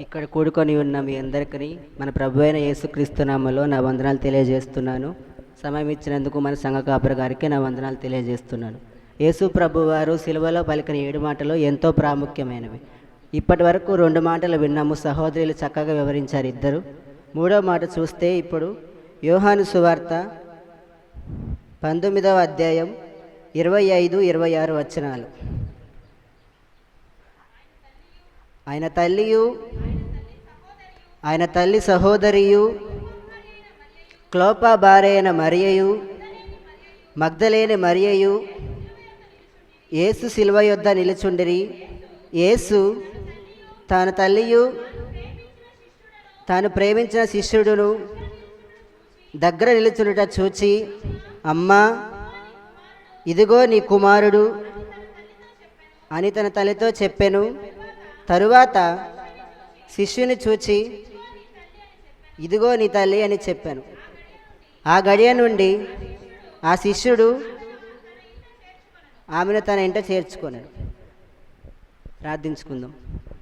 ఇక్కడ కూడుకొని ఉన్న మీ అందరికీ మన ప్రభు అయిన యేసుక్రీస్తు నామములో నా వందనాలు తెలియజేస్తున్నాను. సమయం ఇచ్చినందుకు మన సంఘ కాపరి గారికి నా వందనాలు తెలియజేస్తున్నాను. యేసు ప్రభు వారు సిలువలో పలికిన 7 మాటలు ఎంతో ప్రాముఖ్యమైనవి. ఇప్పటి వరకు 2 మాటలు విన్నాము. సహోదరులు చక్కగా వివరించారు ఇద్దరు. 3వ మాట చూస్తే ఇప్పుడు యోహాను సువార్త 19వ అధ్యాయం 25-26 వచనాలు. ఆయన తల్లి సహోదరియు క్లోపా భార్యైన మరియయు మగ్దలేని మరియయు యేసు శిలువ యొద్ద నిలుచుండిరి. యేసు తన తల్లియు తాను ప్రేమించిన శిష్యుడును దగ్గర నిలుచుండుట చూచి, అమ్మా, ఇదిగో నీ కుమారుడు అని తన తల్లితో చెప్పెను. తరువాత శిష్యుని చూచి, ఇదిగో నీ తల్లి అని చెప్పాను. ఆ గడియ నుండి ఆ శిష్యుడు ఆమెను తన ఇంట చేర్చుకున్నాడు. ప్రార్థించుకుందాం.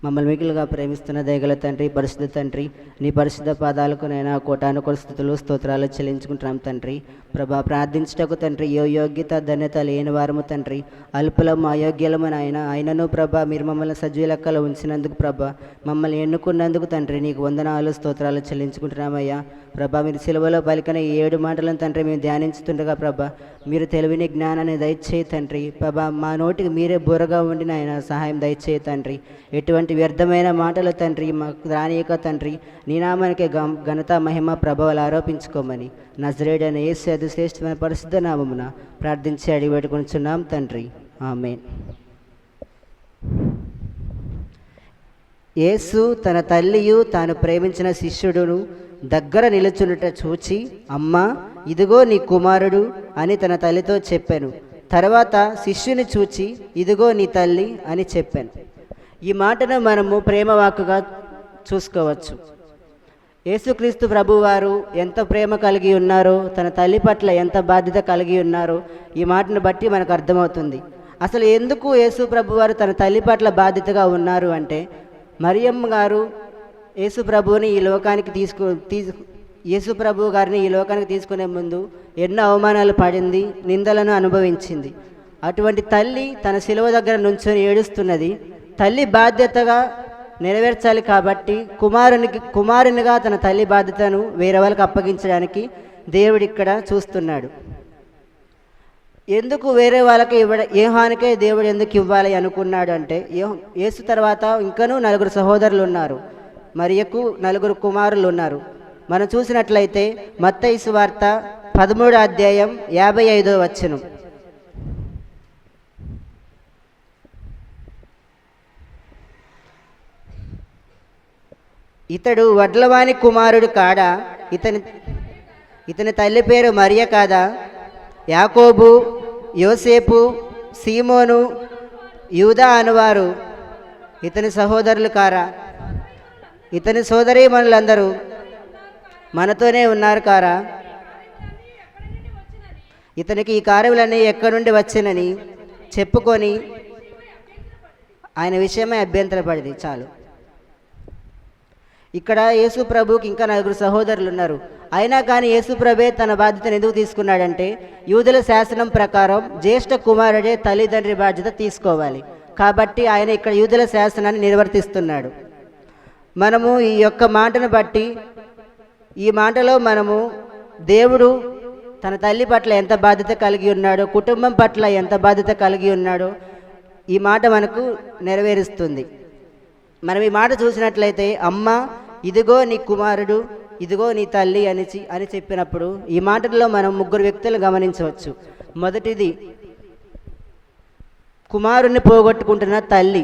మమ్మల్ని మిగిలిగా ప్రేమిస్తున్న దయగల తండ్రి, పరిశుద్ధ తండ్రి, నీ పరిశుద్ధ పాదాలకు నైనా కోటానుకోటి స్థుతులు స్తోత్రాలు చెల్లించుకుంటున్నాం తండ్రి. ప్రభా, ప్రార్థించుటకు తండ్రి యోగ్యత ధన్యత లేని వారము తండ్రి, అల్పులము అయోగ్యులము నాయన. అయినను ప్రభా, మీరు మమ్మల్ని సజీవ లెక్కలో ఉంచినందుకు ప్రభా, మమ్మల్ని ఎన్నుకున్నందుకు తండ్రి నీకు వందనాలు స్తోత్రాలు చెల్లించుకుంటున్నామయ్యా. ప్రభా, మీరు సిలువలో పలికిన 7 మాటలను తండ్రి మేము ధ్యానించుతుండగా ప్రభా, మీరు తెలివిని జ్ఞానాన్ని దయచేయి తండ్రి. ప్రభా, మా నోటికి మీరే బుర్రగా ఉండి నాయన సహాయం దయచేయి తండ్రి. ఎటువంటి వ్యర్థమైన మాటలు తండ్రి మాకు రానియక తండ్రి, నీ నామానికి ఘనత మహిమ ప్రభావాలు ఆరోపించుకోమని నజరేయుడైన యేసు అతి శ్రేష్టమైన పరిశుద్ధ నామమున ప్రార్థించి అడిగి పెట్టుకొనిచున్నాం తండ్రి. ఆమేన్. యేసు తన తల్లియు తాను ప్రేమించిన శిష్యుడును దగ్గర నిలుచుండుట చూచి, అమ్మా, ఇదిగో నీ కుమారుడు అని తన తల్లితో చెప్పాను. తర్వాత శిష్యుని చూచి, ఇదిగో నీ తల్లి అని చెప్పాను. ఈ మాటను మనము ప్రేమవాక్కుగా చూసుకోవచ్చు. యేసుక్రీస్తు ప్రభువారు ఎంత ప్రేమ కలిగి ఉన్నారో, తన తల్లి పట్ల ఎంత బాధ్యత కలిగి ఉన్నారో ఈ మాటను బట్టి మనకు అర్థమవుతుంది. అసలు ఎందుకు యేసు ప్రభువారు తన తల్లి పట్ల బాధ్యతగా ఉన్నారు అంటే, మరియమ్మ గారు యేసు ప్రభువుని ఈ లోకానికి యేసు ప్రభు గారిని ఈ లోకానికి తీసుకునే ముందు ఎన్నో అవమానాలు పడింది, నిందలను అనుభవించింది. అటువంటి తల్లి తన శిలువ దగ్గర నుంచొని ఏడుస్తున్నది. తల్లి బాధ్యతగా నెరవేర్చాలి కాబట్టి కుమారునిగా తన తల్లి బాధ్యతను వేరే వాళ్ళకి అప్పగించడానికి దేవుడు ఇక్కడ చూస్తున్నాడు. ఎందుకు వేరే వాళ్ళకి యోహానుకే దేవుడు ఎందుకు ఇవ్వాలి అనుకున్నాడు అంటే, యేసు తర్వాత ఇంకనూ 4 సహోదరులు ఉన్నారు, మరియకు 4 కుమారులు ఉన్నారు. మనం చూసినట్లయితే మత్తయి సువార్త 13వ అధ్యాయం 55వ వచనం. ఇతడు వడ్లవాని కుమారుడు కాడా? ఇతని తల్లి పేరు మరియ కాదా? యాకోబు, యోసేపు, సీమోను, యూదా అనువారు ఇతని సహోదరులు కారా? ఇతని సోదరీమణులందరూ మనతోనే ఉన్నారు కారా? ఇతనికి ఈ కార్యములన్నీ ఎక్కడి నుండి వచ్చినని చెప్పుకొని ఆయన విషయమై అభ్యంతరపడింది. చాలు. ఇక్కడ యేసు ప్రభుకి ఇంకా 4 సహోదరులు ఉన్నారు. అయినా కానీ యేసు ప్రభే తన బాధ్యతను ఎందుకు తీసుకున్నాడంటే, యూదుల శాసనం ప్రకారం జ్యేష్ఠ కుమారుడే తల్లిదండ్రి బాధ్యత తీసుకోవాలి. కాబట్టి ఆయన ఇక్కడ యూదుల శాసనాన్ని నిర్వర్తిస్తున్నాడు. మనము ఈ యొక్క మాటను బట్టి, ఈ మాటలో మనము దేవుడు తన తల్లి పట్ల ఎంత బాధ్యత కలిగి ఉన్నాడో, కుటుంబం పట్ల ఎంత బాధ్యత కలిగి ఉన్నాడో ఈ మాట మనకు నెరవేరుస్తుంది. మనం ఈ మాట చూసినట్లయితే, అమ్మ, ఇదిగో నీ కుమారుడు, ఇదిగో నీ తల్లి అని చెప్పినప్పుడు ఈ మాటల్లో మనం 3 వ్యక్తులను గమనించవచ్చు. మొదటిది కుమారుణ్ణి పోగొట్టుకుంటున్న తల్లి.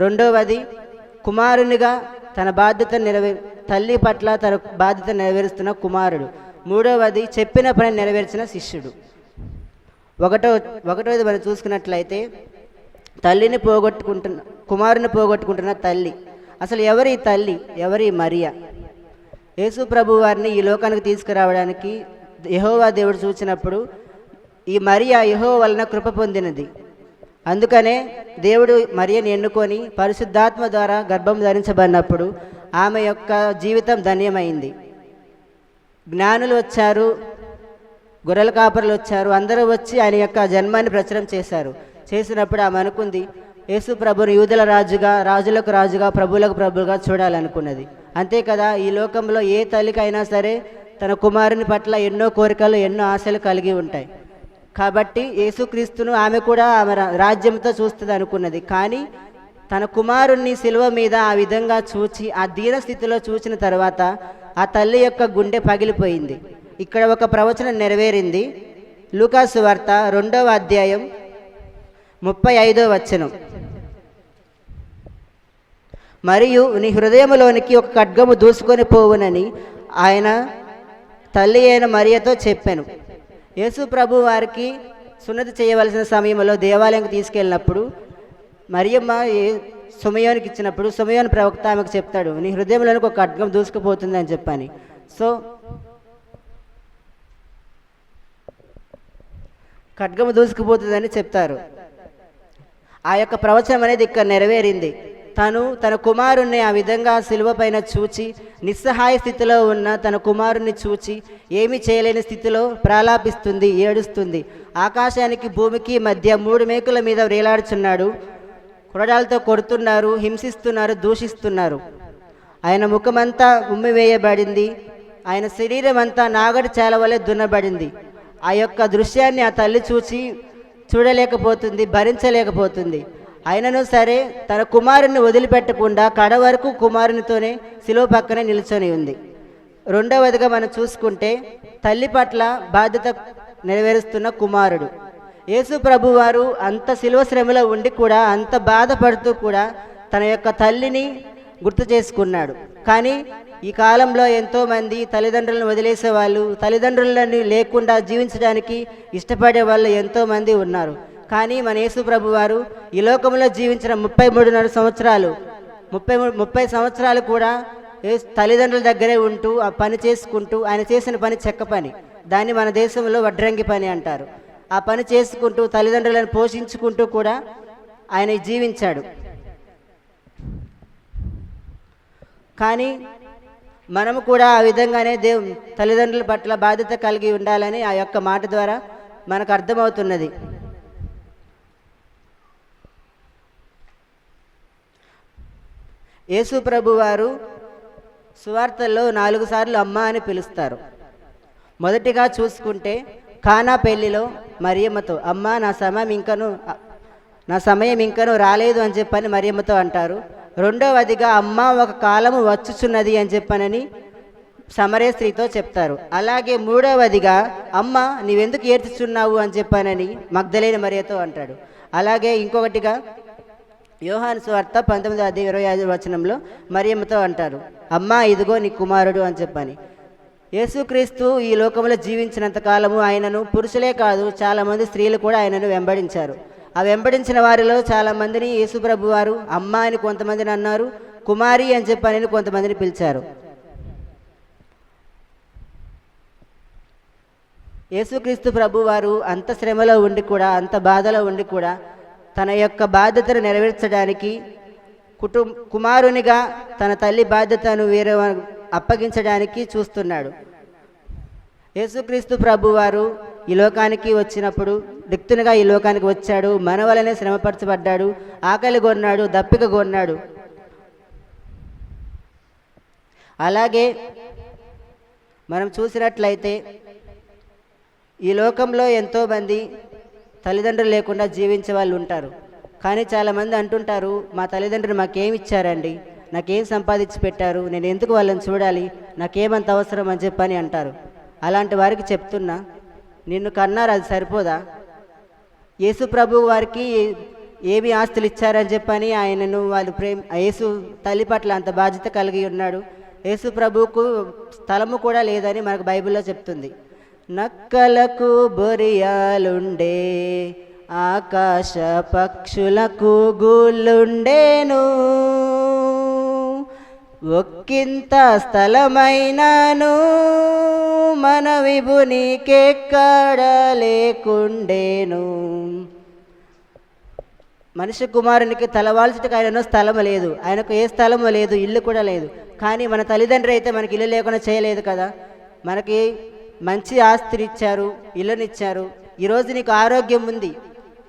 రెండవది కుమారునిగా తన బాధ్యత తల్లి పట్ల తన బాధ్యత నెరవేరుస్తున్న కుమారుడు. మూడవది చెప్పిన పని నెరవేర్చిన శిష్యుడు. ఒకటోది మనం చూసుకున్నట్లయితే కుమారుని పోగొట్టుకుంటున్న తల్లి. అసలు ఎవరి తల్లి? ఎవరి మరియ? యేసు ప్రభు వారిని ఈ లోకానికి తీసుకురావడానికి యెహోవా దేవుడు చూచినప్పుడు ఈ మరియ యెహోవా వలన కృప పొందినది. అందుకనే దేవుడు మరియని ఎన్నుకొని పరిశుద్ధాత్మ ద్వారా గర్భం ధరించబడినప్పుడు ఆమె యొక్క జీవితం ధన్యమైంది. జ్ఞానులు వచ్చారు, గొర్రెల కాపరులు వచ్చారు, అందరూ వచ్చి ఆయన యొక్క జన్మాన్ని ప్రచురం చేశారు. చేసినప్పుడు ఆమె అనుకుంది, యేసు ప్రభుని యూదుల రాజుగా, రాజులకు రాజుగా, ప్రభువులకు ప్రభువుగా చూడాలనుకున్నది. అంతే కదా, ఈ లోకంలో ఏ తల్లికైనా సరే తన కుమారుని పట్ల ఎన్నో కోరికలు, ఎన్నో ఆశలు కలిగి ఉంటాయి. కాబట్టి యేసుక్రీస్తును ఆమె కూడా ఆమె రాజ్యంతో చూస్తుంది అనుకున్నది. కానీ తన కుమారుణ్ణి శిలువ మీద ఆ విధంగా చూచి, ఆ దీన స్థితిలో చూచిన తర్వాత ఆ తల్లి యొక్క గుండె పగిలిపోయింది. ఇక్కడ ఒక ప్రవచనం నెరవేరింది. లూకాసు వార్త 2వ అధ్యాయం 35వ వచనం. మరియు నీ హృదయములోనికి ఒక ఖడ్గము దూసుకొని పోవునని ఆయన తల్లి అయిన మరియతో చెప్పాను. యేసు ప్రభు వారికి సున్నతి చేయవలసిన సమయంలో దేవాలయంకి తీసుకెళ్ళినప్పుడు మరియమ్మ సుమయోనికి ఇచ్చినప్పుడు సుమయోని ప్రవక్త ఆమెకు చెప్తాడు, నీ హృదయంలోనికి ఒక ఖడ్గం దూసుకుపోతుంది అని చెప్పని. సో ఖడ్గము దూసుకుపోతుందని చెప్తారు. ఆ యొక్క ప్రవచనం అనేది ఇక్కడ నెరవేరింది. తన కుమారుణ్ణి ఆ విధంగా శిలువ పైన చూచి, నిస్సహాయ స్థితిలో ఉన్న తన కుమారుణ్ణి చూచి ఏమీ చేయలేని స్థితిలో ప్రాలాపిస్తుంది, ఏడుస్తుంది. ఆకాశానికి భూమికి మధ్య 3 మేకుల మీద వేలాడుచున్నాడు. కొరడాలతో కొడుతున్నారు, హింసిస్తున్నారు, దూషిస్తున్నారు. ఆయన ముఖమంతా ఉమ్మివేయబడింది, ఆయన శరీరం అంతా నాగటి చాల వలె దున్నబడింది. ఆ యొక్క దృశ్యాన్ని ఆ తల్లి చూడలేకపోతుంది, భరించలేకపోతుంది. అయినను సరే తన కుమారుని వదిలిపెట్టకుండా కడ వరకు కుమారునితోనే శిలువ పక్కనే నిల్చొని ఉంది. రెండవదిగా మనం చూసుకుంటే తల్లి పట్ల బాధ్యత నెరవేరుస్తున్న కుమారుడు. యేసు ప్రభువారు అంత శిలువ శ్రమలో ఉండి కూడా, అంత బాధపడుతూ కూడా తన యొక్క తల్లిని గుర్తు చేసుకున్నాడు. కానీ ఈ కాలంలో ఎంతోమంది తల్లిదండ్రులను వదిలేసే వాళ్ళు, తల్లిదండ్రులను లేకుండా జీవించడానికి ఇష్టపడే వాళ్ళు ఎంతోమంది ఉన్నారు. కానీ మన యేసు ప్రభువారు ఈ లోకంలో జీవించిన 33 సంవత్సరాలు 30 సంవత్సరాలు కూడా తల్లిదండ్రుల దగ్గరే ఉంటూ ఆ పని చేసుకుంటూ, ఆయన చేసిన పని చెక్క పని, దాన్ని మన దేశంలో వడ్రంగి పని అంటారు. ఆ పని చేసుకుంటూ తల్లిదండ్రులను పోషించుకుంటూ కూడా ఆయన జీవించాడు. కానీ మనము కూడా ఆ విధంగానే తల్లిదండ్రుల పట్ల బాధ్యత కలిగి ఉండాలని ఆ యొక్క మాట ద్వారా మనకు అర్థమవుతున్నది. యేసు ప్రభువారు సువార్తల్లో 4 సార్లు అమ్మ అని పిలుస్తారు. మొదటిగా చూసుకుంటే కానా పెళ్లిలో మరియమ్మతో, అమ్మ నా సమయం ఇంకను రాలేదు అని చెప్పని మరియమ్మతో అంటారు. రెండవదిగా అమ్మ ఒక కాలము వచ్చుచున్నది అని చెప్పనని సమరయ స్త్రీతో చెప్తారు. అలాగే మూడవదిగా అమ్మ నీవెందుకు ఏడ్చుచున్నావు అని చెప్పానని మగ్దలేని మరియతో అంటాడు. అలాగే ఇంకొకటిగా యోహాను సువార్త 19వ అధ్యాయం 25వ వచనంలో మరియమ్మతో అంటారు, అమ్మా ఇదిగో నీ కుమారుడు అని చెప్పని. యేసుక్రీస్తు ఈ లోకంలో జీవించినంత కాలము ఆయనను పురుషులే కాదు, చాలామంది స్త్రీలు కూడా ఆయనను వెంబడించారు. ఆ వెంబడించిన వారిలో చాలామందిని యేసు ప్రభు వారు అమ్మ అని కొంతమందిని అన్నారు, కుమారి అని చెప్పని కొంతమందిని పిలిచారు. యేసుక్రీస్తు ప్రభు వారు అంత శ్రమలో ఉండి కూడా, అంత బాధలో ఉండి కూడా తన యొక్క బాధ్యతను నెరవేర్చడానికి కుమారునిగా తన తల్లి బాధ్యతను వేరే అప్పగించడానికి చూస్తున్నాడు. యేసుక్రీస్తు ప్రభువారు ఈ లోకానికి వచ్చినప్పుడు రిక్తునిగా ఈ లోకానికి వచ్చాడు. మన వలనే శ్రమపరచబడ్డాడు, ఆకలి కొన్నాడు, దప్పిక కొన్నాడు. అలాగే మనం చూసినట్లయితే ఈ లోకంలో ఎంతోమంది తల్లిదండ్రులు లేకుండా జీవించే వాళ్ళు ఉంటారు. కానీ చాలామంది అంటుంటారు, మా తల్లిదండ్రులు మాకేమి ఇచ్చారండి, నాకేం సంపాదించి పెట్టారు, నేను ఎందుకు వాళ్ళని చూడాలి, నాకేమంత అవసరం అని చెప్పని అంటారు. అలాంటి వారికి చెప్తున్నా, నిన్ను కన్నారు అది సరిపోదా? యేసు ప్రభు వారికి ఏమి ఆస్తులు ఇచ్చారని చెప్పని ఆయనను వాళ్ళు యేసు తల్లి పట్ల అంత బాధ్యత కలిగి ఉన్నాడు. యేసు ప్రభువుకు స్థలము కూడా లేదని మనకు బైబిల్లో చెప్తుంది. నక్కలకు బొరియాలుండే, ఆకాశ పక్షులకు గూళ్ళుండేను, ఒక్కింత స్థలమైనాను మన విభునికెక్కడ లేకుండేను. మనిషి కుమారునికి తలవాల్చుటకు ఆయనను స్థలము లేదు, ఆయనకు ఏ స్థలము లేదు, ఇల్లు కూడా లేదు. కానీ మన తల్లిదండ్రి అయితే మనకి ఇల్లు లేకుండా చేయలేదు కదా. మనకి మంచి ఆస్తిని ఇచ్చారు, ఇల్లునిచ్చారు. ఈరోజు నీకు ఆరోగ్యం ఉంది,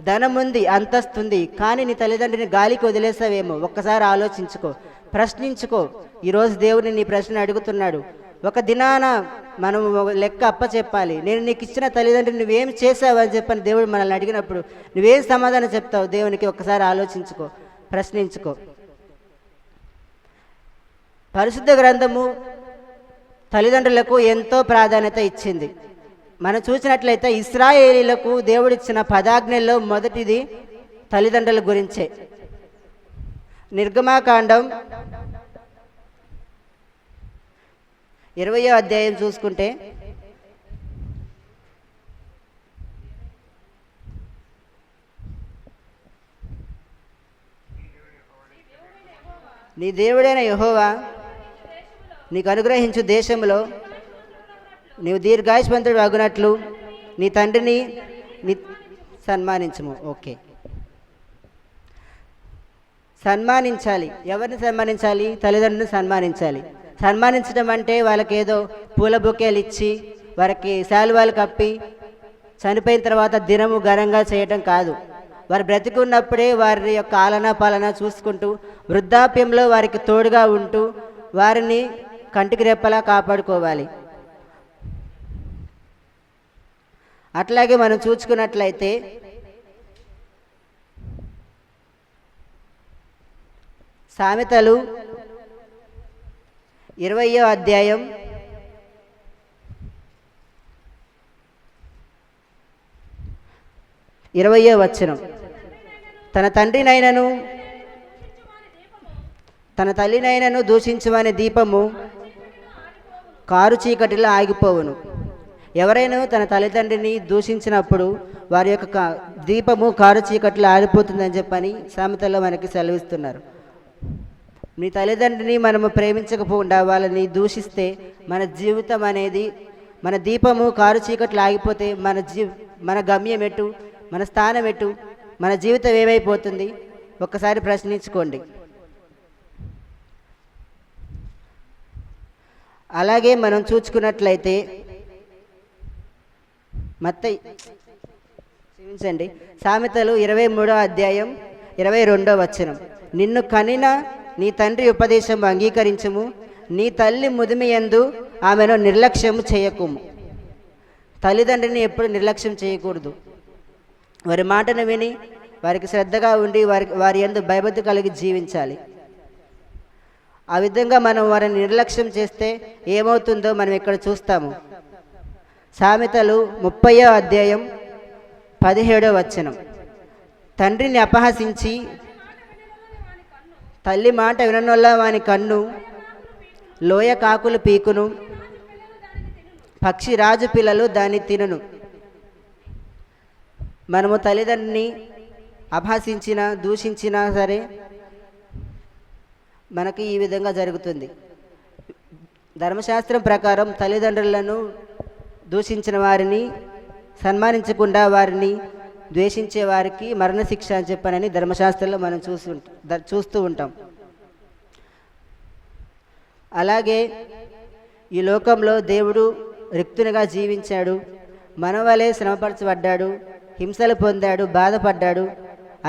ధనం ఉంది, అంతస్తుంది. కానీ నీ తల్లిదండ్రిని గాలికి వదిలేసావేమో. ఒక్కసారి ఆలోచించుకో, ప్రశ్నించుకో. ఈరోజు దేవుని నీ ప్రశ్న అడుగుతున్నాడు. ఒక దినాన మనం లెక్క అప్ప చెప్పాలి. నేను నీకు ఇచ్చిన తల్లిదండ్రులు నువ్వేం చేసావు అని చెప్పని దేవుడు మనల్ని అడిగినప్పుడు నువ్వేం సమాధానం చెప్తావు దేవునికి? ఒక్కసారి ఆలోచించుకో, ప్రశ్నించుకో. పరిశుద్ధ గ్రంథము తల్లిదండ్రులకు ఎంతో ప్రాధాన్యత ఇచ్చింది. మనం చూసినట్లయితే ఇశ్రాయేలీలకు దేవుడిచ్చిన 10 ఆజ్ఞల్లో మొదటిది తల్లిదండ్రుల గురించే. నిర్గమాకాండం 20వ అధ్యాయం చూసుకుంటే నీ దేవుడైన యెహోవా నీకు అనుగ్రహించు దేశంలో నీవు దీర్ఘాయుష్మంతుడు అగునట్లు నీ తండ్రిని సన్మానించుము. ఓకే, సన్మానించాలి. ఎవరిని సన్మానించాలి? తల్లిదండ్రులను సన్మానించాలి. సన్మానించడం అంటే వాళ్ళకి ఏదో పూల బొకేలు ఇచ్చి వారికి శాలువాలు కప్పి చనిపోయిన తర్వాత దినము ఘనంగా చేయటం కాదు. వారు బ్రతికున్నప్పుడే వారి యొక్క ఆలన పాలన చూసుకుంటూ, వృద్ధాప్యంలో వారికి తోడుగా ఉంటూ వారిని కంటికి రెప్పలా కాపాడుకోవాలి. అట్లాగే మనం చూసుకున్నట్లయితే సామెతలు 20వ అధ్యాయం 20వ వచనం, తన తండ్రినైనను తన తల్లినైనను దూషించుమనే దీపము కారు చీకటిలో ఆగిపోవును. ఎవరైనా తన తల్లిదండ్రిని దూషించినప్పుడు వారి యొక్క దీపము కారు చీకటిలో ఆరిపోతుందని చెప్పని సామెతల్లో మనకి సెలవిస్తున్నారు. నీ తల్లిదండ్రిని మనము ప్రేమించకపోకుండా వాళ్ళని దూషిస్తే మన జీవితం అనేది, మన దీపము కారు చీకట్లు ఆగిపోతే మన గమ్యం ఎటు, మన స్థానం ఎటు, మన జీవితం ఏమైపోతుంది? ఒక్కసారి ప్రశ్నించుకోండి. అలాగే మనం చూసుకున్నట్లయితే సామెతలు 23వ అధ్యాయం 22వ వచనం, నిన్ను కనిన నీ తండ్రి ఉపదేశం అంగీకరించుము, నీ తల్లి ముదిమి యందు ఆమెను నిర్లక్ష్యం చేయకుము. తల్లిదండ్రిని ఎప్పుడు నిర్లక్ష్యం చేయకూడదు. వారి మాటను విని వారికి శ్రద్ధగా ఉండి వారి యందు భయభక్తి కలిగి జీవించాలి. ఆ విధంగా మనం వారిని నిర్లక్ష్యం చేస్తే ఏమవుతుందో మనం ఇక్కడ చూస్తాము. సామెతలు 30వ అధ్యాయం 17వ వచనం, తండ్రిని అపహసించి తల్లి మాట విననొల్ల వాని కన్ను లోయ కాకులు పీకును, పక్షి రాజు పిల్లలు దాన్ని తినును. మనము తల్లిదండ్రిని అపహసించినా దూషించినా సరే మనకి ఈ విధంగా జరుగుతుంది. ధర్మశాస్త్రం ప్రకారం తల్లిదండ్రులను దూషించిన వారిని సన్మానించకుండా వారిని ద్వేషించే వారికి మరణశిక్ష అని చెప్పనని ధర్మశాస్త్రంలో మనం చూస్తూ ఉంటాం. అలాగే ఈ లోకంలో దేవుడు రిక్తునిగా జీవించాడు, మనవలే శ్రమపరచబడ్డాడు, హింసలు పొందాడు, బాధపడ్డాడు,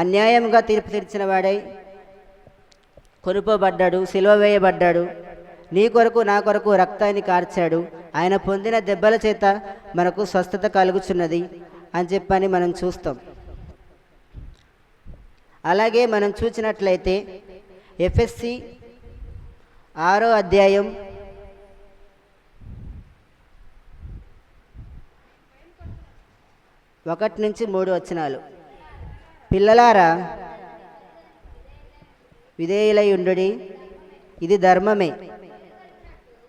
అన్యాయంగా తీర్పు తీర్చిన వాడై కొనుపోబడ్డాడు, సిలువ వేయబడ్డాడు, నీ కొరకు నా కొరకు రక్తాన్ని కార్చాడు, ఆయన పొందిన దెబ్బల చేత మనకు స్వస్థత కలుగుచున్నది అని చెప్పని మనం చూస్తాం. అలాగే మనం చూసినట్లయితే ఎఫెసీ 6వ అధ్యాయం 1 నుంచి 3 వచనాలు, పిల్లలారా విధేయులై ఉండుడి, ఇది ధర్మమే.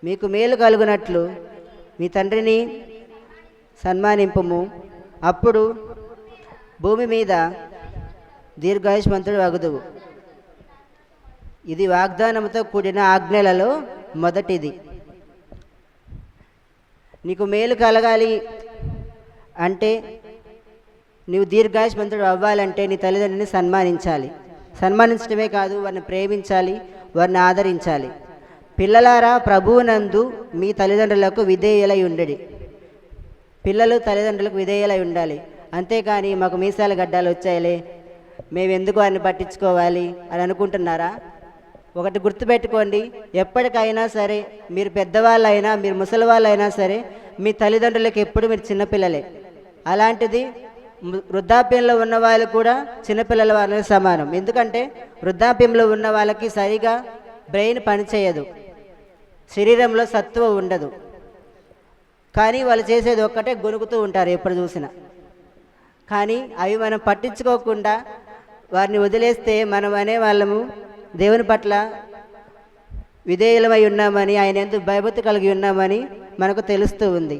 మీకు మేలు కలుగునట్లు మీ తండ్రిని సన్మానింపుము, అప్పుడు భూమి మీద దీర్ఘాయుష్మంతుడు అగుదువు. ఇది వాగ్దానంతో కూడిన ఆజ్ఞలలో మొదటిది. నీకు మేలు కలగాలి అంటే నీవు దీర్ఘాయుష్మంతుడు అవ్వాలంటే నీ తల్లిదండ్రులని సన్మానించాలి. సన్మానించడమే కాదు, వారిని ప్రేమించాలి, వారిని ఆదరించాలి. పిల్లలారా, ప్రభువునందు మీ తల్లిదండ్రులకు విధేయులై ఉండడి. పిల్లలు తల్లిదండ్రులకు విధేయులై ఉండాలి. అంతేకాని మాకు మీసాల గడ్డాలు వచ్చాయిలే, మేము ఎందుకు వారిని పట్టించుకోవాలి అని అనుకుంటున్నారా? ఒకటి గుర్తుపెట్టుకోండి, ఎప్పటికైనా సరే మీరు పెద్దవాళ్ళైనా మీరు ముసలి వాళ్ళైనా సరే మీ తల్లిదండ్రులకు ఎప్పుడు మీరు చిన్నపిల్లలే. అలాంటిది వృద్ధాప్యంలో ఉన్న వాళ్ళు కూడా చిన్నపిల్లల వాళ్ళకి సమానం. ఎందుకంటే వృద్ధాప్యంలో ఉన్న వాళ్ళకి సరిగా బ్రెయిన్ పనిచేయదు, శరీరంలో సత్తువ ఉండదు. కానీ వాళ్ళు చేసేది ఒక్కటే, గొనుగుతూ ఉంటారు ఎప్పుడు చూసినా. కానీ అవి మనం పట్టించుకోకుండా వారిని వదిలేస్తే మనం అనే వాళ్ళము దేవుని పట్ల విధేయులమై ఉన్నామని, ఆయన ఎందుకు భయభక్తి కలిగి ఉన్నామని మనకు తెలుస్తూ ఉంది.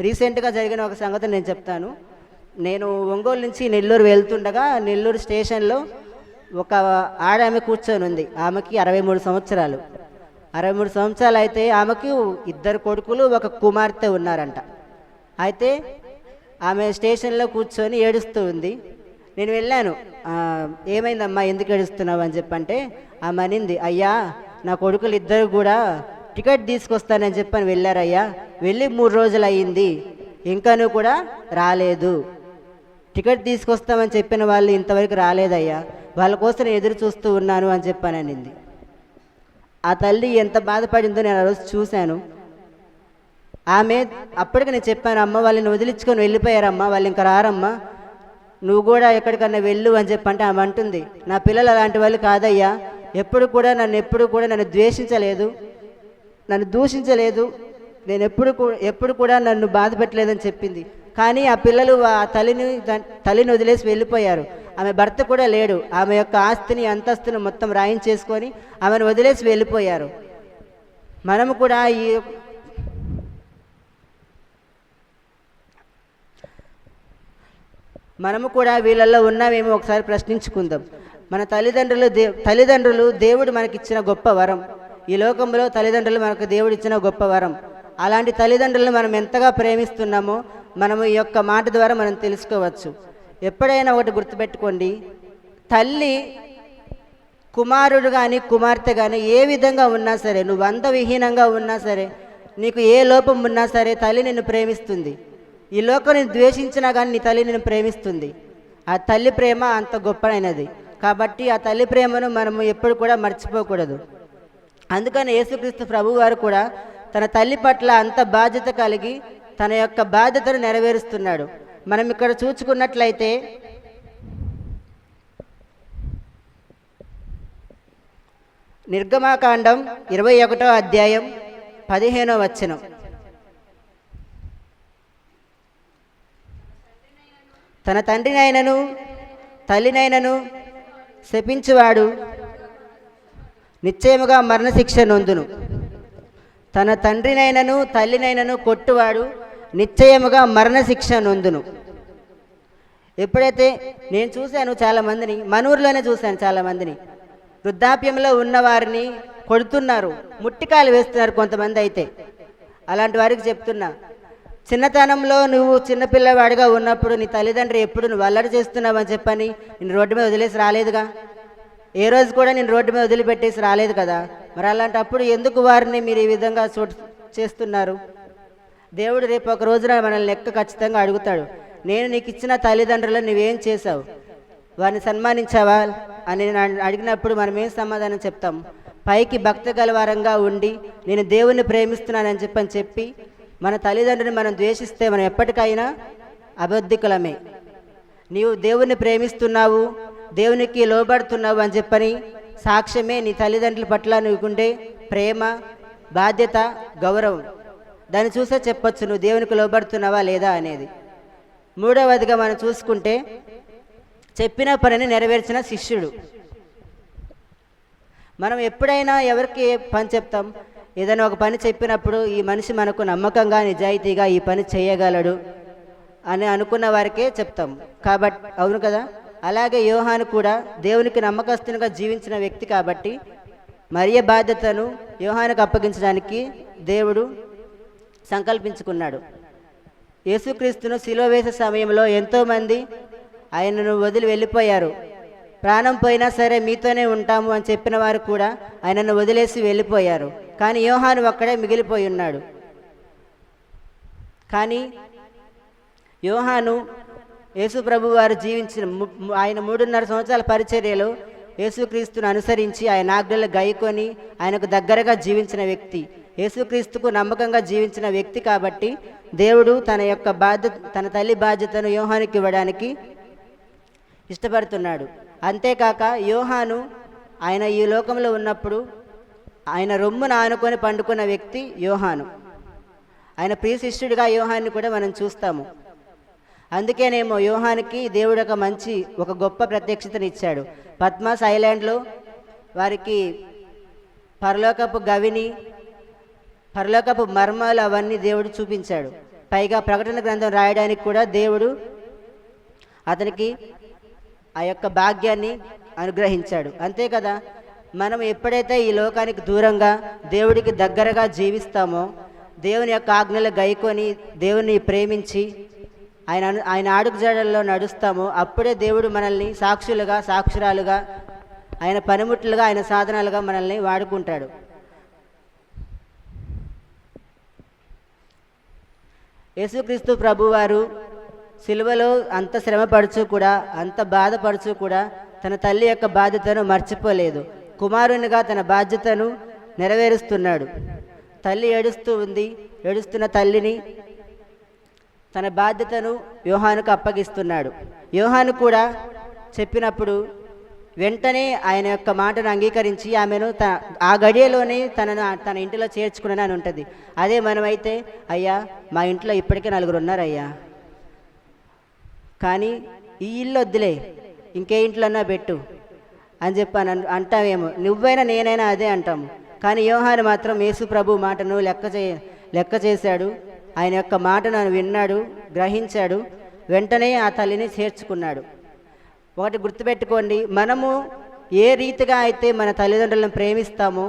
రీసెంట్గా జరిగిన ఒక సంగతి నేను చెప్తాను. నేను ఒంగోలు నుంచి నెల్లూరు వెళ్తుండగా నెల్లూరు స్టేషన్లో ఒక ఆమె కూర్చొని ఉంది. ఆమెకి 63 సంవత్సరాలు. 63 సంవత్సరాలు అయితే ఆమెకి 2 కొడుకులు, 1 కుమార్తె ఉన్నారంట. అయితే ఆమె స్టేషన్లో కూర్చొని ఏడుస్తూ ఉంది. నేను వెళ్ళాను, ఏమైందమ్మా, ఎందుకు ఏడుస్తున్నావు అని చెప్పంటే ఆమె అనింది, అయ్యా నా కొడుకులు 2 కూడా టికెట్ తీసుకొస్తానని చెప్పని వెళ్ళారయ్యా, వెళ్ళి 3 రోజులు అయ్యింది, ఇంకాను కూడా రాలేదు. టికెట్ తీసుకొస్తామని చెప్పిన వాళ్ళు ఇంతవరకు రాలేదయ్యా, వాళ్ళ కోసం నేను ఎదురు చూస్తూ ఉన్నాను అని చెప్పాననింది. ఆ తల్లి ఎంత బాధపడిందో నేను ఆ రోజు చూశాను. ఆమె అప్పటికి నేను చెప్పాను, అమ్మ వాళ్ళని వదిలించుకొని వెళ్ళిపోయారమ్మా, వాళ్ళు ఇంకా రారమ్మా, నువ్వు కూడా ఎక్కడికన్నా వెళ్ళు అని చెప్పంటే ఆమె అంటుంది, నా పిల్లలు అలాంటి వాళ్ళు కాదయ్యా, ఎప్పుడు కూడా నన్ను ద్వేషించలేదు, నన్ను దూషించలేదు, నేను ఎప్పుడు కూడా నన్ను బాధ పెట్టలేదని చెప్పింది. కానీ ఆ పిల్లలు ఆ తల్లిని వదిలేసి వెళ్ళిపోయారు. ఆమె భర్త కూడా లేడు. ఆమె యొక్క ఆస్తిని అంతస్తును మొత్తం రాయించేసుకొని ఆమెను వదిలేసి వెళ్ళిపోయారు. మనము కూడా వీళ్ళల్లో ఉన్నామేమో ఒకసారి ప్రశ్నించుకుందాం. మన తల్లిదండ్రులు దేవుడు మనకిచ్చిన గొప్ప వరం. ఈ లోకంలో తల్లిదండ్రులు మనకు దేవుడు ఇచ్చిన గొప్ప వరం. అలాంటి తల్లిదండ్రులను మనం ఎంతగా ప్రేమిస్తున్నామో మనము ఈ యొక్క మాట ద్వారా మనం తెలుసుకోవచ్చు. ఎప్పుడైనా ఒకటి గుర్తుపెట్టుకోండి, తల్లి కుమారుడు కానీ కుమార్తె కానీ ఏ విధంగా ఉన్నా సరే, నువ్వు అందవిహీనంగా ఉన్నా సరే, నీకు ఏ లోపం ఉన్నా సరే, తల్లి నిన్ను ప్రేమిస్తుంది. ఈ లోకం నిన్ను ద్వేషించినా కానీ నీ తల్లి నిన్ను ప్రేమిస్తుంది. ఆ తల్లి ప్రేమ అంత గొప్పనైనది. కాబట్టి ఆ తల్లి ప్రేమను మనము ఎప్పుడు కూడా మర్చిపోకూడదు. అందుకని యేసుక్రీస్తు ప్రభు వారు కూడా తన తల్లి పట్ల అంత బాధ్యత కలిగి తన యొక్క బాధ్యతను నెరవేరుస్తున్నాడు. మనం ఇక్కడ చూసుకున్నట్లయితే నిర్గమాకాండం 21వ అధ్యాయం 15వ వచనం, తన తండ్రినైనను తల్లినైనను శపించువాడు నిశ్చయముగా మరణశిక్ష నొందును. తన తండ్రినైనను తల్లినైనను కొట్టువాడు నిశ్చయముగా మరణశిక్ష నొందును. ఎప్పుడైతే నేను చూశాను చాలామందిని, మన ఊర్లోనే చూశాను చాలామందిని, వృద్ధాప్యంలో ఉన్నవారిని కొడుతున్నారు, ముట్టికాయలు వేస్తున్నారు కొంతమంది. అయితే అలాంటి వారికి చెప్తున్నా, చిన్నతనంలో నువ్వు చిన్నపిల్లవాడిగా ఉన్నప్పుడు నీ తల్లిదండ్రులు ఎప్పుడు నువ్వు అల్లరి చేస్తున్నావు అని చెప్పని నేను రోడ్డు మీద వదిలేసి రాలేదుగా. ఏ రోజు కూడా నేను రోడ్డు మీద వదిలిపెట్టేసి రాలేదు కదా. మరి అలాంటప్పుడు ఎందుకు వారిని మీరు ఈ విధంగా చేస్తున్నారు? దేవుడు రేపు ఒక రోజున మనల్ని లెక్క ఖచ్చితంగా అడుగుతాడు. నేను నీకు ఇచ్చిన తల్లిదండ్రులను నువ్వేం చేశావు, వారిని సన్మానించావా అని నేను అడిగినప్పుడు మనం ఏం సమాధానం చెప్తాం? పైకి భక్తి గలవారంగా ఉండి నేను దేవుణ్ణి ప్రేమిస్తున్నానని చెప్పి మన తల్లిదండ్రుని మనం ద్వేషిస్తే మనం ఎప్పటికైనా అబద్ధికులమే. నీవు దేవుణ్ణి ప్రేమిస్తున్నావు, దేవునికి లోబడుతున్నావు అని చెప్పని సాక్ష్యమే నీ తల్లిదండ్రుల పట్ల నువ్వుకుండే ప్రేమ, బాధ్యత, గౌరవం. దాన్ని చూసే చెప్పొచ్చు నువ్వు దేవునికి లోబడుతున్నావా లేదా అనేది. మూడవదిగా మనం చూసుకుంటే చెప్పిన పనిని నెరవేర్చిన శిష్యుడు. మనం ఎప్పుడైనా ఎవరికి పని చెప్తాం? ఏదైనా ఒక పని చెప్పినప్పుడు ఈ మనిషి మనకు నమ్మకంగా నిజాయితీగా ఈ పని చేయగలడు అని అనుకున్న వారికే చెప్తాం కాబట్టి, అవును కదా. అలాగే యోహాను కూడా దేవునికి నమ్మకస్తునిగా జీవించిన వ్యక్తి కాబట్టి మరియ బాధ్యతను యోహానుకు అప్పగించడానికి దేవుడు సంకల్పించుకున్నాడు. యేసుక్రీస్తును సిలువ వేసే సమయంలో ఎంతోమంది ఆయనను వదిలి వెళ్ళిపోయారు. ప్రాణం పోయినా సరే మీతోనే ఉంటాము అని చెప్పిన వారు కూడా ఆయనను వదిలేసి వెళ్ళిపోయారు. కానీ యోహాను ఒక్కడే మిగిలిపోయి ఉన్నాడు. కానీ యోహాను యేసు ప్రభు వారు జీవించిన ఆయన 3.5 సంవత్సరాల పరిచర్యలో యేసుక్రీస్తును అనుసరించి ఆయన ఆజ్ఞలు గైకొని ఆయనకు దగ్గరగా జీవించిన వ్యక్తి, యేసుక్రీస్తుకు నమ్మకంగా జీవించిన వ్యక్తి. కాబట్టి దేవుడు తన తల్లి బాధ్యతను యోహానుకి ఇవ్వడానికి ఇష్టపడుతున్నాడు. అంతేకాక యోహాను ఆయన ఈ లోకంలో ఉన్నప్పుడు ఆయన రొమ్మున ఆనుకొని పండుకున్న వ్యక్తి యోహాను. ఆయన ప్రియ శిష్యుడిగా యోహాన్ని కూడా మనం చూస్తాము. అందుకేనేమో యోహానికి దేవుడు ఒక గొప్ప ప్రత్యక్షతనిచ్చాడు. పద్మాస్ ఐలాండ్లో వారికి పరలోకపు గవిని, పరలోకపు మర్మాలు అవన్నీ దేవుడు చూపించాడు. పైగా ప్రకటన గ్రంథం రాయడానికి కూడా దేవుడు అతనికి ఆ యొక్క భాగ్యాన్ని అనుగ్రహించాడు. అంతే కదా, మనం ఎప్పుడైతే ఈ లోకానికి దూరంగా దేవుడికి దగ్గరగా జీవిస్తామో, దేవుని యొక్క ఆజ్ఞలు గైకొని దేవుని ప్రేమించి ఆయన అడుగుజాడల్లో నడుస్తామో, అప్పుడే దేవుడు మనల్ని సాక్షులుగా, సాక్షురాలుగా, ఆయన పనిముట్లుగా, ఆయన సాధనాలుగా మనల్ని వాడుకుంటాడు. యేసుక్రీస్తు ప్రభువారు సిలువలో అంత శ్రమపడుచు కూడా, అంత బాధపడుచు కూడా తన తల్లి యొక్క బాధ్యతను మర్చిపోలేదు. కుమారునిగా తన బాధ్యతను నెరవేరుస్తున్నాడు. తల్లి ఏడుస్తూ ఉంది. ఏడుస్తున్న తల్లిని తన బాధ్యతను యోహానుకు అప్పగిస్తున్నాడు. యోహాను కూడా చెప్పినప్పుడు వెంటనే ఆయన యొక్క మాటను అంగీకరించి ఆమెను ఆ గడియలోనే తన ఇంటిలో చేర్చుకున్నాను ఉంటుంది. అదే మనమైతే, అయ్యా మా ఇంట్లో ఇప్పటికే 4 ఉన్నారయ్యా, కానీ ఈ ఇల్లు వద్దులే, ఇంకే ఇంట్లోన్నా పెట్టు అని చెప్పాను అంటామేమో. నువ్వైనా నేనైనా అదే అంటాము. కానీ యోహాను మాత్రం యేసు ప్రభు మాటను లెక్క చేశాడు. ఆయన యొక్క మాటను విన్నాడు, గ్రహించాడు. వెంటనే ఆ తల్లిని చేర్చుకున్నాడు. ఒకటి గుర్తుపెట్టుకోండి, మనము ఏ రీతిగా అయితే మన తల్లిదండ్రులను ప్రేమిస్తామో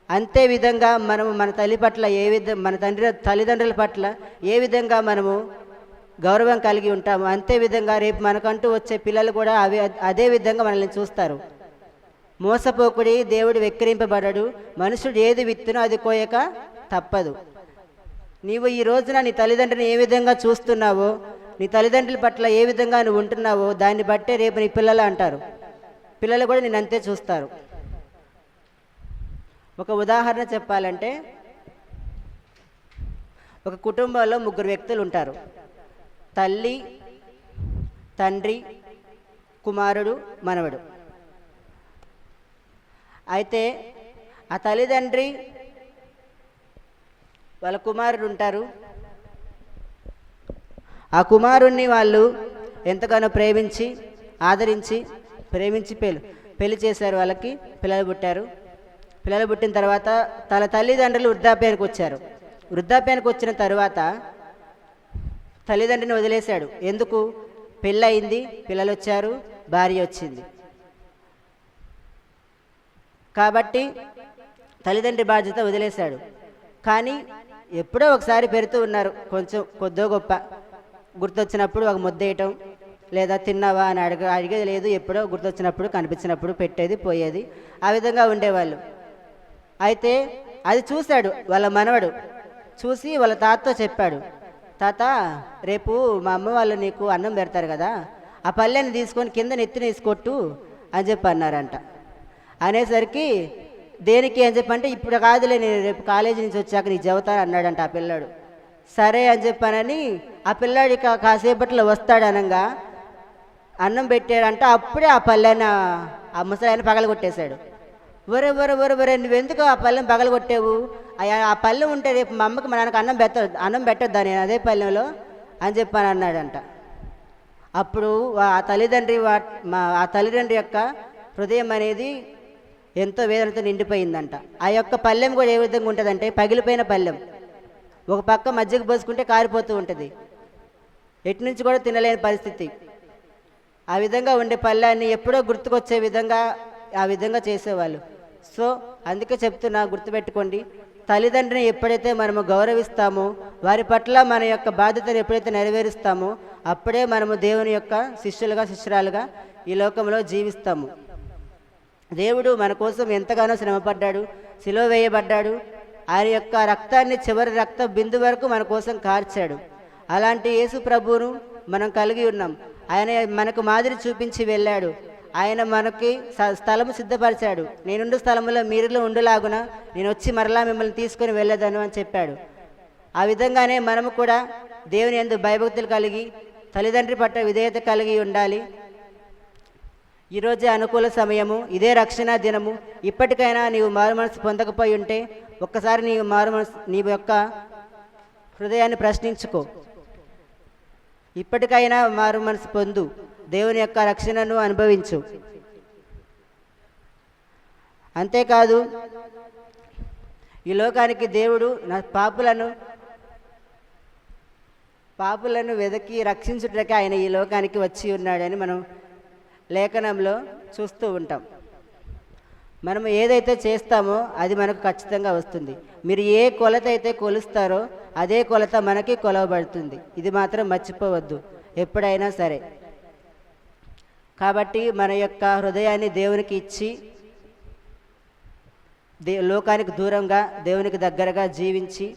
అంతే విధంగా మనము మన తల్లి పట్ల మన తల్లిదండ్రుల పట్ల ఏ విధంగా మనము గౌరవం కలిగి ఉంటాము, అంతే విధంగా రేపు మనకంటూ వచ్చే పిల్లలు కూడా అదే విధంగా మనల్ని చూస్తారు. మోసపోకుడి, దేవుడు వెక్కిరింపబడడు. మనుషుడు ఏది విత్తునో అది కోయక తప్పదు. నీవు ఈ రోజున నీ తల్లిదండ్రుని ఏ విధంగా చూస్తున్నావో, నీ తల్లిదండ్రుల పట్ల ఏ విధంగా నువ్వు ఉంటున్నావో దాన్ని బట్టే రేపు నీ పిల్లలు అంటారు. పిల్లలు కూడా నేను అంతే చూస్తారు. ఒక ఉదాహరణ చెప్పాలంటే, ఒక కుటుంబంలో 3 వ్యక్తులు ఉంటారు. తల్లి, తండ్రి, కుమారుడు, మనవడు. అయితే ఆ తల్లిదండ్రి వాళ్ళ కుమారుడు ఉంటారు. ఆ కుమారుణ్ణి వాళ్ళు ఎంతగానో ప్రేమించి, ఆదరించి, పెళ్లి చేశారు. వాళ్ళకి పిల్లలు పుట్టారు. పిల్లలు పుట్టిన తర్వాత తన తల్లిదండ్రులు వృద్ధాప్యానికి వచ్చారు. వృద్ధాప్యానికి వచ్చిన తర్వాత తల్లిదండ్రిని వదిలేశాడు. ఎందుకు? పెళ్ళయింది, పిల్లలు వచ్చారు, భార్య వచ్చింది. కాబట్టి తల్లిదండ్రి బాధ్యత వదిలేశాడు. కానీ ఎప్పుడో ఒకసారి పెడుతూ ఉన్నారు. కొంచెం కొద్దో గొప్ప గుర్తొచ్చినప్పుడు ఒక ముద్దేయటం, లేదా తిన్నావా అని అడిగేది లేదు. ఎప్పుడో గుర్తొచ్చినప్పుడు, కనిపించినప్పుడు పెట్టేది, పోయేది. ఆ విధంగా ఉండేవాళ్ళు. అయితే అది చూశాడు వాళ్ళ మనవడు. చూసి వాళ్ళ తాతతో చెప్పాడు, తాత రేపు మా అమ్మ వాళ్ళు నీకు అన్నం పెడతారు కదా, ఆ పల్లెని తీసుకొని కింద నెత్తిన కొట్టు అని చెప్పి అన్నారంట. అనేసరికి దేనికి అని చెప్పంటే, ఇప్పుడు కాదులే, నేను రేపు కాలేజీ నుంచి వచ్చాక నీకు చెబుతాను అన్నాడంట ఆ పిల్లాడు. సరే అని చెప్పానని ఆ పిల్లాడు కాసేపట్లో వస్తాడనగా అన్నం పెట్టాడంట. అప్పుడే ఆ పల్లెని ఆ ముసలాయన పగలగొట్టేశాడు. ఒరే నువ్వెందుకు ఆ పల్లెం పగలగొట్టావు? ఆ పల్లెం ఉంటే రేపు మా అమ్మకి మా నాన్నకు అన్నం పెట్టొద్దా నేను అదే పల్లెంలో అని చెప్పాను అన్నాడంట. అప్పుడు ఆ తల్లిదండ్రి యొక్క హృదయం అనేది ఎంతో వేదనతో నిండిపోయిందంట. ఆ యొక్క పల్లెం కూడా ఏ విధంగా ఉంటుందంటే, పగిలిపోయిన పల్లెం. ఒక పక్క మజ్జిగ పోసుకుంటే కారిపోతూ ఉంటుంది. ఎటు నుంచి కూడా తినలేని పరిస్థితి. ఆ విధంగా ఉండే పల్లెన్ని ఎప్పుడో గుర్తుకొచ్చే విధంగా ఆ విధంగా చేసేవాళ్ళు. సో అందుకే చెప్తున్నా, గుర్తుపెట్టుకోండి, తల్లిదండ్రిని ఎప్పుడైతే మనము గౌరవిస్తామో, వారి పట్ల మన యొక్క బాధ్యతను ఎప్పుడైతే నెరవేరుస్తామో, అప్పుడే మనము దేవుని యొక్క శిష్యులుగా శిష్యురాలుగా ఈ లోకంలో జీవిస్తాము. దేవుడు మన కోసం ఎంతగానో శ్రమపడ్డాడు, సిలువ వేయబడ్డాడు. ఆయన యొక్క రక్తాన్ని చివరి రక్త బిందు వరకు మన కోసం కార్చాడు. అలాంటి యేసు ప్రభువును మనం కలిగి ఉన్నాం. ఆయన మనకు మాదిరి చూపించి వెళ్ళాడు. ఆయన మనకి స్థలము సిద్ధపరిచాడు. నేనుండు స్థలంలో మీరులో ఉండులాగున నేను వచ్చి మరలా మిమ్మల్ని తీసుకొని వెళ్ళేదను అని చెప్పాడు. ఆ విధంగానే మనము కూడా దేవుని యందు భయభక్తులు కలిగి తల్లిదండ్రి పట్ల విధేయత కలిగి ఉండాలి. ఈరోజే అనుకూల సమయము, ఇదే రక్షణ దినము. ఇప్పటికైనా నీవు మారు మనసు పొందకపోయి ఉంటే ఒక్కసారి నీ యొక్క హృదయాన్ని ప్రశ్నించుకో. ఇప్పటికైనా మారు మనసు పొందు, దేవుని యొక్క రక్షణను అనుభవించు. అంతేకాదు, ఈ లోకానికి దేవుడు నా పాపులను వెదకి రక్షించుటకే ఆయన ఈ లోకానికి వచ్చి ఉన్నాడని మనం లేఖనంలో చూస్తూ ఉంటాం. మనం ఏదైతే చేస్తామో అది మనకు ఖచ్చితంగా వస్తుంది. మీరు ఏ కొలత అయితే కొలుస్తారో అదే కొలత మనకి కొలవబడుతుంది. ఇది మాత్రం మర్చిపోవద్దు ఎప్పుడైనా సరే. కాబట్టి మన యొక్క హృదయాన్ని దేవునికి ఇచ్చి లోకానికి దూరంగా దేవునికి దగ్గరగా జీవించి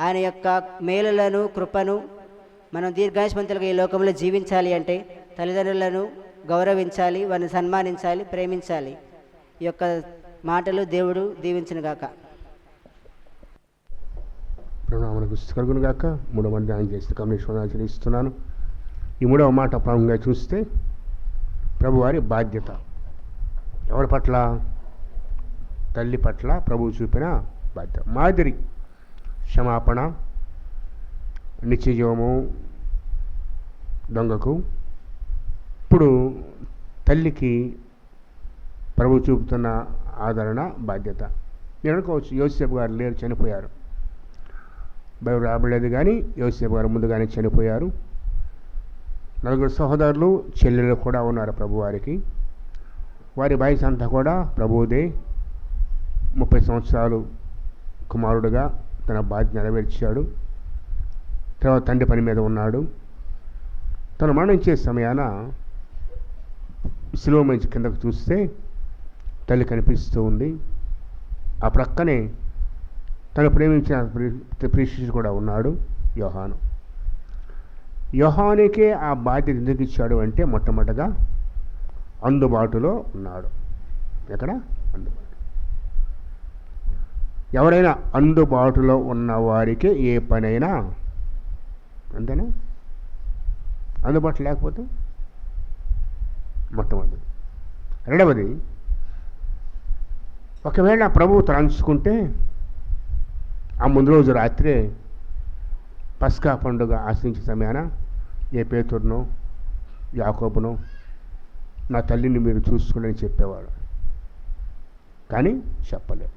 ఆయన యొక్క మేలులను కృపను మనం దీర్ఘాయుష్మంతులుగా ఈ లోకంలో జీవించాలి అంటే తల్లిదండ్రులను గౌరవించాలి, వారిని సన్మానించాలి, ప్రేమించాలి. ఈ యొక్క మాటలు దేవుడు దీవించునుగాక. ప్రణామనకు కలుగును గాక. మూడవ ధ్యానం చేసి కమలేశ్వరం ఆచరిస్తున్నాను. ఈ మూడవ మాట ప్రాముఖ్యంగా చూస్తే ప్రభువారి బాధ్యత. ఎవరి పట్ల? తల్లి పట్ల ప్రభువు చూపిన బాధ్యత. మాదిరి క్షమాపణ, నిత్యజీవము దొంగకు. ఇప్పుడు తల్లికి ప్రభు చూపుతున్న ఆదరణ, బాధ్యత. నేను అనుకోవచ్చు యోసేపు గారు లేరు, చనిపోయారు. బైబిల్ రాబడలేదు కానీ యోసేపు గారు ముందుగానే చనిపోయారు. 4 సహోదరులు, చెల్లెలు కూడా ఉన్నారు ప్రభువారికి. వారి వయసు అంతా కూడా ప్రభువుదే. 30 సంవత్సరాలు కుమారుడుగా తన బాధ్యత నెరవేర్చాడు. తర్వాత తండ్రి పని మీద ఉన్నాడు. తను మరణించే సమయాన శిలువ మంచి కిందకు చూస్తే తల్లి కనిపిస్తూ ఉంది. ఆ ప్రక్కనే తను ప్రేమించిన ప్రియుడు కూడా ఉన్నాడు, యోహాను. యోహానుకే ఆ బాధ్యత ఎందుకు ఇచ్చాడు అంటే మొట్టమొదటగా అందుబాటులో ఉన్నాడు. ఎక్కడ? అందుబాటు. ఎవరైనా అందుబాటులో ఉన్న వారికి ఏ పనైనా, అంతేనా? అందుబాటు లేకపోతే మొట్టమొదటి. రెండవది, ఒకవేళ ప్రభువు తలంచుకుంటే ఆ ముందు రోజు రాత్రే పస్కా పండుగ ఆశించే సమయాన ఏ పేతురునో యాకోబునో నా తల్లిని మీరు చూసుకోండి అని చెప్పేవాడు. కానీ చెప్పలేదు.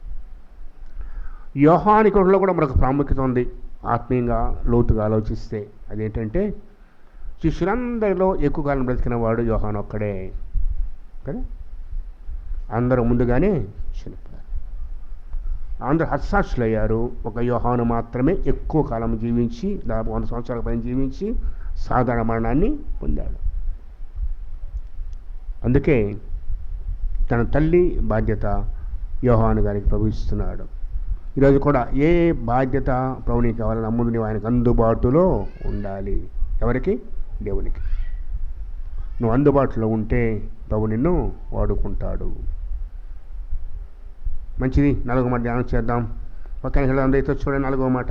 యోహానికుడిలో కూడా మనకు ప్రాముఖ్యత ఉంది ఆత్మీయంగా లోతుగా ఆలోచిస్తే. అదేంటంటే శిష్యులందరిలో ఎక్కువ కాలం బ్రతికిన వాడు యోహాను ఒక్కడే కదా. అందరూ ముందుగానే చనిపోయారు. అందరూ హత్సాక్షులు అయ్యారు. ఒక యోహాను మాత్రమే ఎక్కువ కాలం జీవించి, దాదాపు 100 సంవత్సరాల పైన జీవించి సాధారణ మరణాన్ని పొందాడు. అందుకే తన తల్లి బాధ్యత యోహాను గారికి ప్రభు ఇస్తున్నాడు. ఈరోజు కూడా ఏ బాధ్యత ప్రభునికి కావాలన్నా ముందు నీవు ఆయనకు అందుబాటులో ఉండాలి. ఎవరికి? దేవునికి. నువ్వు అందుబాటులో ఉంటే ప్రభు నిన్ను వాడుకుంటాడు. మంచిది. 4వ మాట ధ్యానం చేద్దాం. పక్కన అందరితో చూడండి. 4వ మాట.